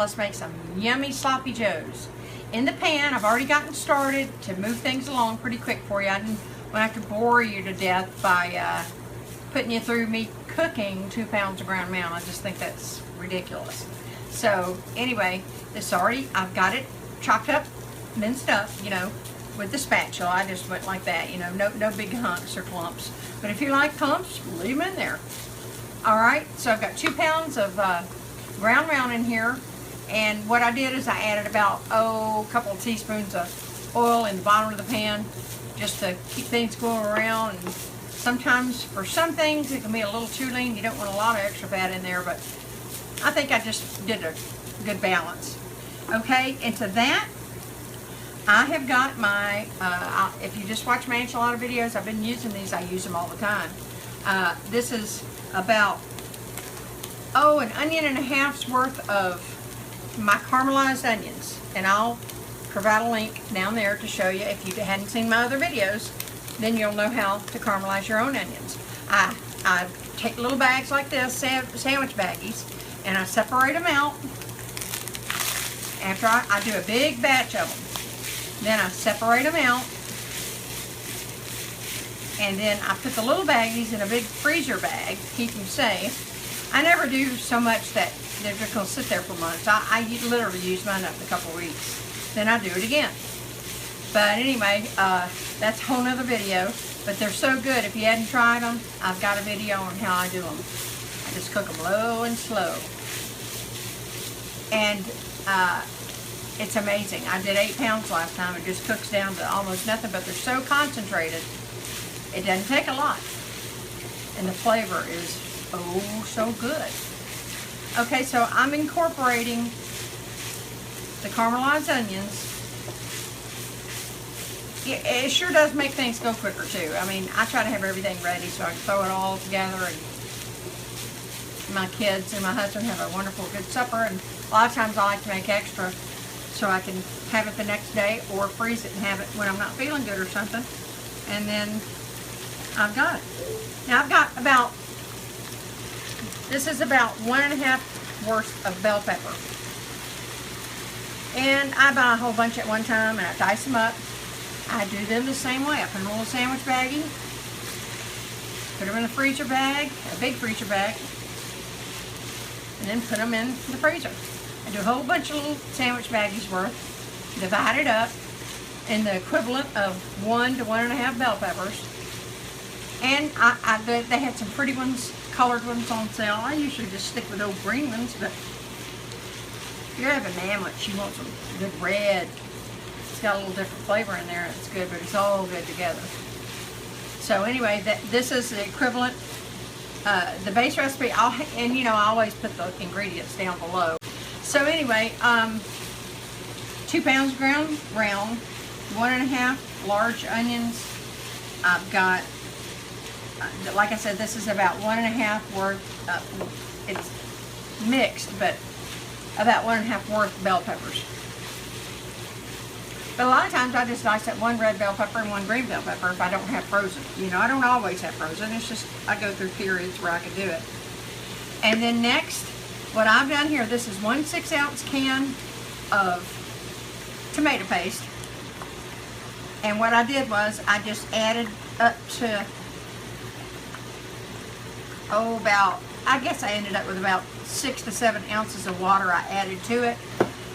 let's make some yummy sloppy joes. In the pan, I've already gotten started to move things along pretty quick for you. I didn't want to have to bore you to death by putting you through me cooking 2 pounds of ground round. I just think that's ridiculous. So anyway, this already, I've got it chopped up, minced up, you know, with the spatula. I just went like that, you know, no big hunks or clumps. But if you like clumps, leave them in there. All right, so I've got 2 pounds of ground round in here. And what I did is I added about, a couple of teaspoons of oil in the bottom of the pan just to keep things going around. And sometimes for some things it can be a little too lean. You don't want a lot of extra fat in there, but I think I just did a good balance. Okay, into that, I have got my, if you just watch my enchilada videos, I've been using these. I use them all the time. This is about, an onion and a half's worth of my caramelized onions, and I'll provide a link down there to show you. If you hadn't seen my other videos, then you'll know how to caramelize your own onions. I take little bags like this, sandwich baggies, and I separate them out. After I do a big batch of them, then I separate them out, and then I put the little baggies in a big freezer bag to keep them safe. I never do so much that they're just going to sit there for months. I literally use mine up in a couple of weeks. Then I do it again. But anyway, that's a whole nother video. But they're so good. If you hadn't tried them, I've got a video on how I do them. I just cook them low and slow. And it's amazing. I did 8 pounds last time. It just cooks down to almost nothing. But they're so concentrated, it doesn't take a lot. And the flavor is so good. Okay, so I'm incorporating the caramelized onions. It sure does make things go quicker too. I mean, I try to have everything ready so I can throw it all together, and my kids and my husband have a wonderful good supper. And a lot of times I like to make extra so I can have it the next day, or freeze it and have it when I'm not feeling good or something. And then I've got it. Now I've got about, this is about 1.5 worth of bell pepper. And I buy a whole bunch at one time and I dice them up. I do them the same way. I put them in a little sandwich baggie, put them in a freezer bag, a big freezer bag, and then put them in the freezer. I do a whole bunch of little sandwich baggies worth, divide it up in the equivalent of 1 to 1.5 bell peppers. And they had some pretty ones, colored ones on sale. I usually just stick with old green ones, but if you're having Manwich, you want some good red. It's got a little different flavor in there. It's good, but it's all good together. So anyway, this is the equivalent. The base recipe, and you know, I always put the ingredients down below. So anyway, 2 pounds ground round, 1.5 large onions. I've got, like I said, this is about 1.5 worth, it's mixed, but about 1.5 worth bell peppers. But a lot of times I just dice up 1 red bell pepper and 1 green bell pepper if I don't have frozen. You know, I don't always have frozen. It's just I go through periods where I can do it. And then next, what I've done here, this is 1 6-ounce can of tomato paste. And what I did was I just added up to, I guess I ended up with about 6 to 7 ounces of water I added to it.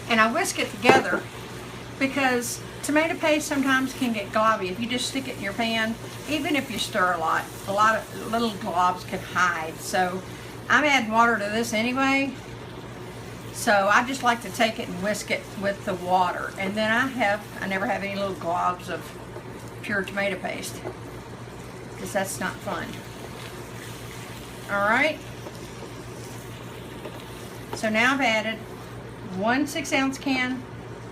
And I whisk it together, because tomato paste sometimes can get globby if you just stick it in your pan. Even if you stir a lot of little globs can hide. So I'm adding water to this anyway. So I just like to take it and whisk it with the water. And then I never have any little globs of pure tomato paste, because that's not fun. Alright. So now I've added 1 6-ounce can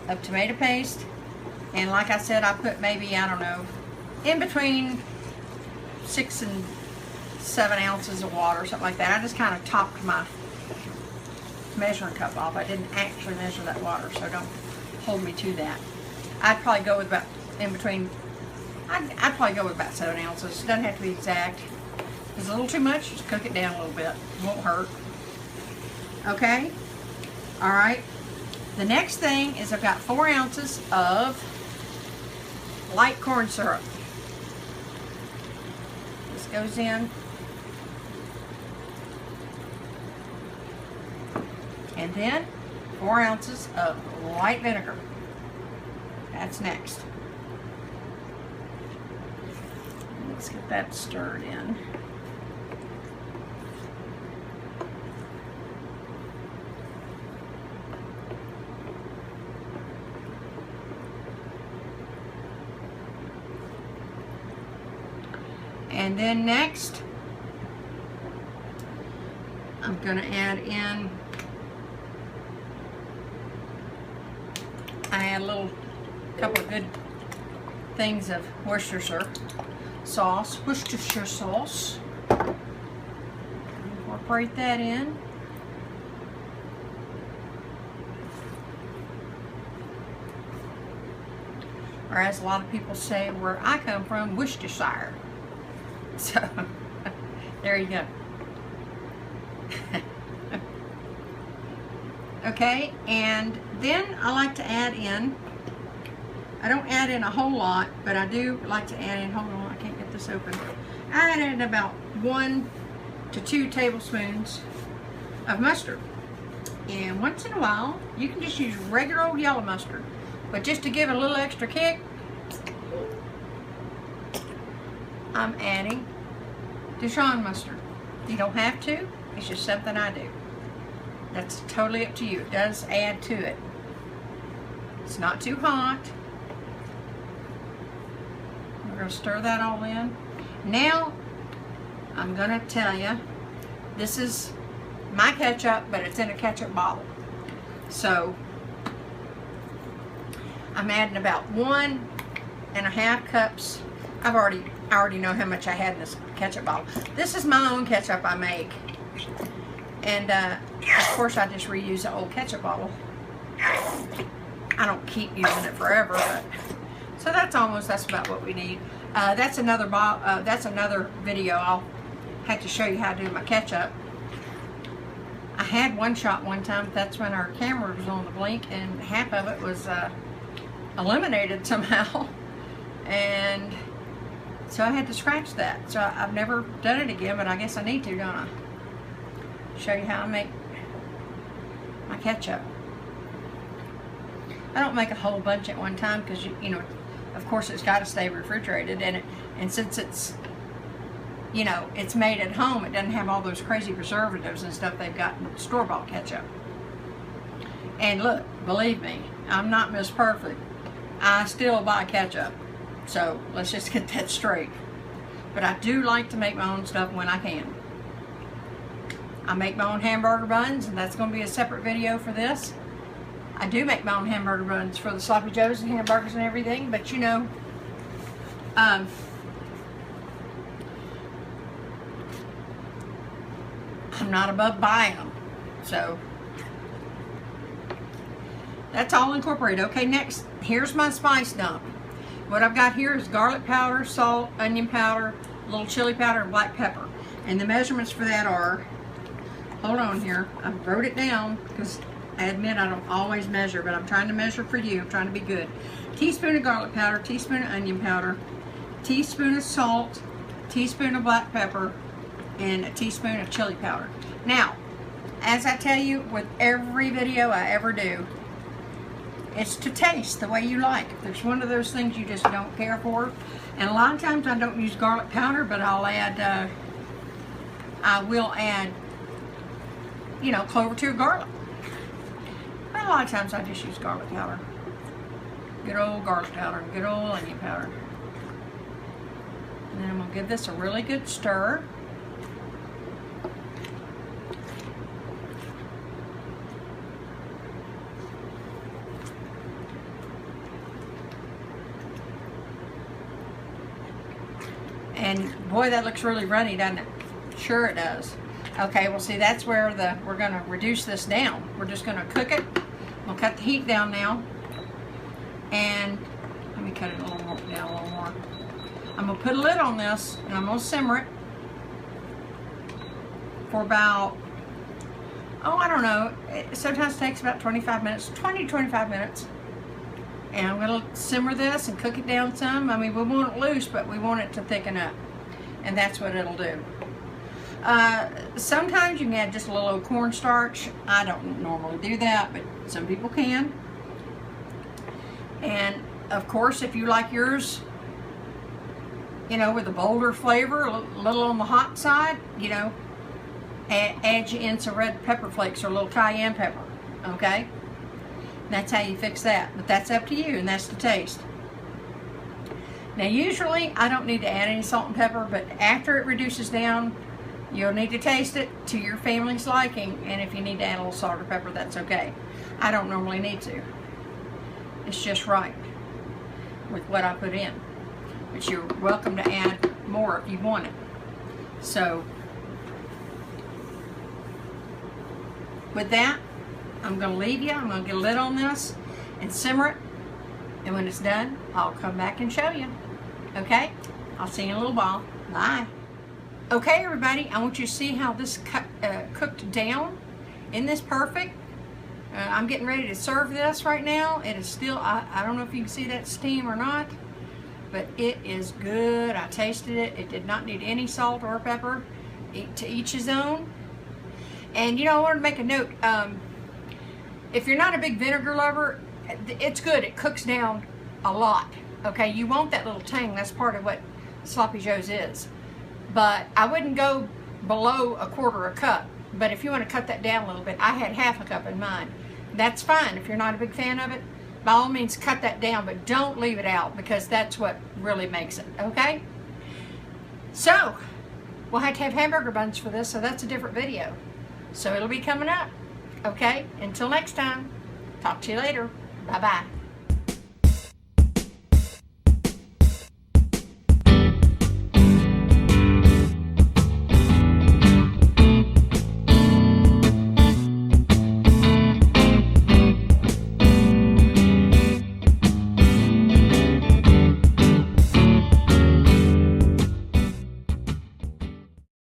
of tomato paste, and like I said, I put maybe, I don't know, in between 6 and 7 ounces of water, something like that. I just kind of topped my measuring cup off. I didn't actually measure that water, so don't hold me to that. I'd probably go with about I'd probably go with about 7 ounces. It doesn't have to be exact. If it's a little too much, just cook it down a little bit. It won't hurt. Okay? Alright. The next thing is I've got 4 ounces of light corn syrup. This goes in. And then 4 ounces of light vinegar. That's next. Let's get that stirred in. And then next, I'm going to add in, I add a little, couple of good things of Worcestershire sauce. Incorporate that in. Or as a lot of people say where I come from, Worcestershire. So, there you go. Okay, and then I like to add in, I don't add in a whole lot, but I do like to add in, hold on, I can't get this open. I add in about 1 to 2 tablespoons of mustard. And once in a while, you can just use regular old yellow mustard. But just to give it a little extra kick, I'm adding Dijon mustard. You don't have to, it's just something I do. That's totally up to you. It does add to it. It's not too hot. We're going to stir that all in. Now, I'm going to tell you, this is my ketchup, but it's in a ketchup bottle. So, I'm adding about 1.5 cups. I already know how much I had in this ketchup bottle. This is my own ketchup I make. And, of course, I just reuse the old ketchup bottle. I don't keep using it forever, but so that's about what we need. That's another video. I'll have to show you how to do my ketchup. I had one shot one time, but that's when our camera was on the blink, and half of it was eliminated somehow, and so I had to scratch that. So I've never done it again, but I guess I need to, don't I? Show you how I make my ketchup. I don't make a whole bunch at one time because you know, of course, it's got to stay refrigerated, and since it's, you know, it's made at home, it doesn't have all those crazy preservatives and stuff they've got in store-bought ketchup. And look, believe me, I'm not Miss Perfect. I still buy ketchup, so let's just get that straight. But I do like to make my own stuff when I can. I make my own hamburger buns, and that's going to be a separate video for this. I do make my own hamburger buns for the Sloppy Joes and hamburgers and everything, but you know, I'm not above buying them. So, that's all incorporated. Okay, next, here's my spice dump. What I've got here is garlic powder, salt, onion powder, a little chili powder, and black pepper. And the measurements for that are, hold on here, I wrote it down because I admit I don't always measure, but I'm trying to measure for you. I'm trying to be good. Teaspoon of garlic powder, teaspoon of onion powder, teaspoon of salt, teaspoon of black pepper, and a teaspoon of chili powder. Now, as I tell you with every video I ever do, it's to taste the way you like. If there's one of those things you just don't care for, and a lot of times I don't use garlic powder, but I'll add, I will add, you know, clover to garlic. But a lot of times I just use garlic powder. Good old garlic powder, good old onion powder. And then I'm going to give this a really good stir. And boy, that looks really runny, doesn't it? Sure it does. Okay, well see, that's where we're going to reduce this down. We're just going to cook it. We'll cut the heat down now. And let me cut it down a little more. I'm going to put a lid on this, and I'm going to simmer it for about oh, I don't know, it sometimes takes about 25 minutes, 20 to 25 minutes. And I'm going to simmer this and cook it down some. I mean, we want it loose, but we want it to thicken up. And that's what it'll do. Sometimes you can add just a little cornstarch. I don't normally do that, but some people can. And of course, if you like yours, you know, with a bolder flavor, a little on the hot side, you know, add in some red pepper flakes or a little cayenne pepper, okay? That's how you fix that, but that's up to you, and that's the taste. Now, usually, I don't need to add any salt and pepper, but after it reduces down, you'll need to taste it to your family's liking, and if you need to add a little salt or pepper, that's okay. I don't normally need to. It's just right with what I put in, but you're welcome to add more if you want it. So, with that, I'm going to leave you. I'm going to get a lid on this and simmer it. And when it's done, I'll come back and show you. Okay? I'll see you in a little while. Bye. Okay, everybody, I want you to see how this cooked down. Isn't this perfect? I'm getting ready to serve this right now. It is still, I don't know if you can see that steam or not, but it is good. I tasted it. It did not need any salt or pepper. To each his own. And you know, I wanted to make a note. If you're not a big vinegar lover, it's good. It cooks down a lot. Okay, you want that little tang. That's part of what sloppy joes is. But I wouldn't go below a quarter a cup. But if you want to cut that down a little bit, I had half a cup in mine. That's fine. If you're not a big fan of it, by all means cut that down, but don't leave it out because that's what really makes it. Okay? So, we'll have to have hamburger buns for this, so that's a different video. So it'll be coming up. Okay? Until next time. Talk to you later. Bye-bye.